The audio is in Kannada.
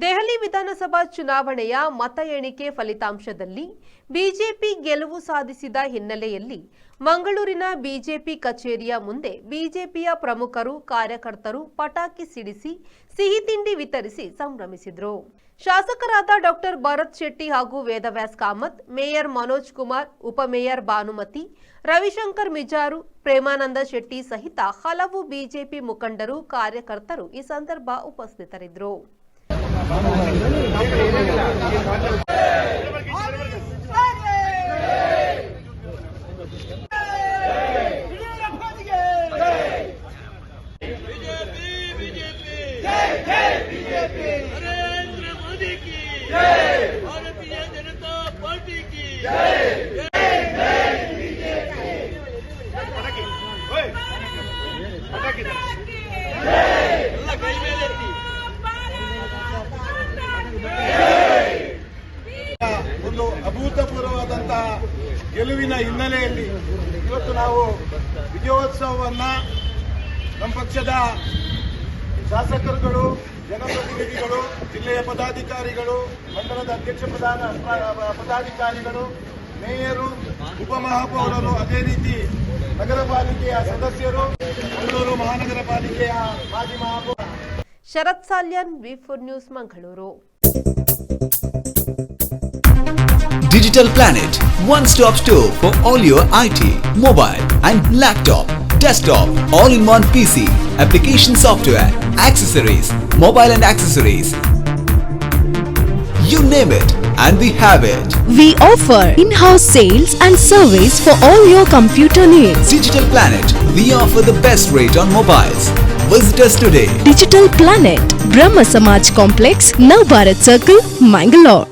ದೆಹಲಿ ವಿಧಾನಸಭಾ ಚುನಾವಣೆಯ ಮತ ಎಣಿಕೆ ಫಲಿತಾಂಶದಲ್ಲಿ ಬಿಜೆಪಿ ಗೆಲುವು ಸಾಧಿಸಿದ ಹಿನ್ನೆಲೆಯಲ್ಲಿ ಮಂಗಳೂರಿನ ಬಿಜೆಪಿ ಕಚೇರಿಯ ಮುಂದೆ ಬಿಜೆಪಿಯ ಪ್ರಮುಖರು ಕಾರ್ಯಕರ್ತರು ಪಟಾಕಿ ಸಿಡಿಸಿ ಸಿಹಿ ತಿಂಡಿ ವಿತರಿಸಿ ಸಂಭ್ರಮಿಸಿದರು। ಶಾಸಕರಾದ ಡಾಕ್ಟರ್ ಭರತ್ ಶೆಟ್ಟಿ ಹಾಗೂ ವೇದವ್ಯಾಸ್ ಕಾಮತ್, ಮೇಯರ್ ಮನೋಜ್ ಕುಮಾರ್, ಉಪಮೇಯರ್ ಭಾನುಮತಿ, ರವಿಶಂಕರ್ ಮಿಜಾರು, ಪ್ರೇಮಾನಂದ ಶೆಟ್ಟಿ ಸಹಿತ ಹಲವು ಬಿಜೆಪಿ ಮುಖಂಡರು ಕಾರ್ಯಕರ್ತರು ಈ ಸಂದರ್ಭ ಉಪಸ್ಥಿತರಿದ್ದರು। नरेंद्र मोदी की जय, भारतीय जनता पार्टी की जय, जय बीजेपी। ಎಲ್ಲ ಕೈ ಮೇಲೆ ಎತ್ತಿ। ಒಂದು ಅಭೂತಪೂರ್ವವಾದಂತಹ ಗೆಲುವಿನ ಹಿನ್ನೆಲೆಯಲ್ಲಿ ಇವತ್ತು ನಾವು ವಿಜಯೋತ್ಸವವನ್ನ ನಮ್ಮ ಪಕ್ಷದ ಶಾಸಕರುಗಳು, ಜನಪ್ರತಿನಿಧಿಗಳು, ಜಿಲ್ಲೆಯ ಪದಾಧಿಕಾರಿಗಳು, ಮಂಡಲದ ಅಧ್ಯಕ್ಷ ಪದಾಧಿಕಾರಿಗಳು, ಮೇಯರು, ಉಪಮಹಾಪೌರರು, ಅದೇ ರೀತಿ ನಗರ ಪಾಲಿಕೆಯ ಸದಸ್ಯರು, ಮಂಗಳೂರು ಮಹಾನಗರ ಪಾಲಿಕೆಯ ಮಾಜಿ ಮಹಾಪೌರ Sharath Salian, V4 news, Mangaluru. Digital Planet, one-stop store for all your IT, mobile and laptop, desktop, all-in-one PC, application software, accessories, mobile and accessories. You name it and we have it. We offer in-house sales and service for all your computer needs. Digital Planet, we offer the best rate on mobiles. Visit us today. Digital Planet, Brahma Samaj Complex, Navbharat Circle, Mangalore.